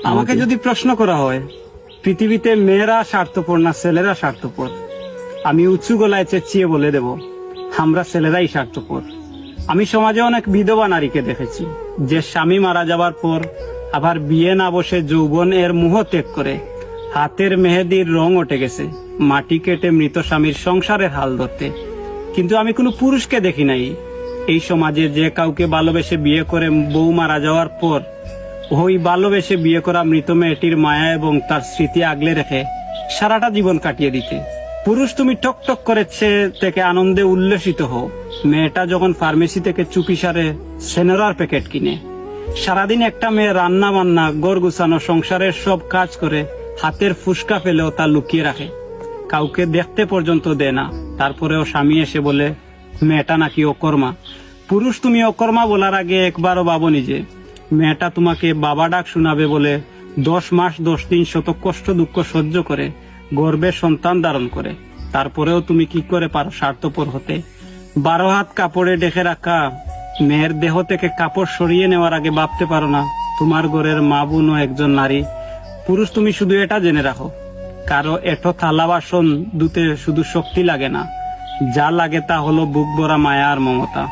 আমাকে যদি প্রশ্ন করা হয় পৃথিবীতে মেয়েরা স্বার্থপর না ছেলেরা স্বার্থপর, আমি উঁচু গলায় চেঁচিয়ে বলে দেব আমরা ছেলেরাই স্বার্থপর। আমি সমাজে অনেক বিধবা নারীকে দেখেছি যে স্বামী মারা যাবার পর আবার বিয়ে না বসে যৌবন এর মোহ ত্যাগ করে হাতের মেহেদির রং উঠে গেছে মাটি কেটে মৃত স্বামীর সংসারের হাল ধরতে। কিন্তু আমি কোনো পুরুষকে দেখি নাই এই সমাজে যে কাউকে ভালোবেসে বিয়ে করে বউ মারা যাওয়ার পর ওই ভালোবেসে বিয়ে করা মৃত মেয়েটির মায়া এবং তার স্মৃতি আগলে রেখে সারাটা জীবন কাটিয়ে দিতে। পুরুষ তুমি টক টক করে থেকে আনন্দে উল্লসিত হও, মেয়েটা যখন ফার্মেসি থেকে চুপিসারে সেনোরার প্যাকেট কিনে। সারাদিন একটা মেয়ে রান্না বান্না ঘর গুছানো সংসারের সব কাজ করে হাতের ফুসকা ফেলেও তা লুকিয়ে রাখে, কাউকে দেখতে পর্যন্ত দেয় না। তারপরেও স্বামী এসে বলে মেয়েটা নাকি অকর্মা। পুরুষ তুমি অকর্মা বলার আগে একবারও ভাবনি যে মেয়েটা তোমাকে বাবা ডাক শোনাবে বলে 10 মাস 10 দিন শত কষ্ট দুঃখ সহ্য করে গর্ভে সন্তান ধারণ করে। তারপরেও তুমি কি করে পারো স্বার্থপর হতে? 12 হাত কাপড়ে ঢেকে রাখা মেয়ের দেহ থেকে কাপড় সরিয়ে নেওয়ার আগে ভাবতে পারো না তোমার ঘরের মা বোনও একজন নারী। পুরুষ তুমি শুধু এটা জেনে রাখো, কারো এটো থালা বাসন ধুতে শুধু শক্তি লাগে না, যা লাগে তা হলো বুক ভরা মায়া আর মমতা।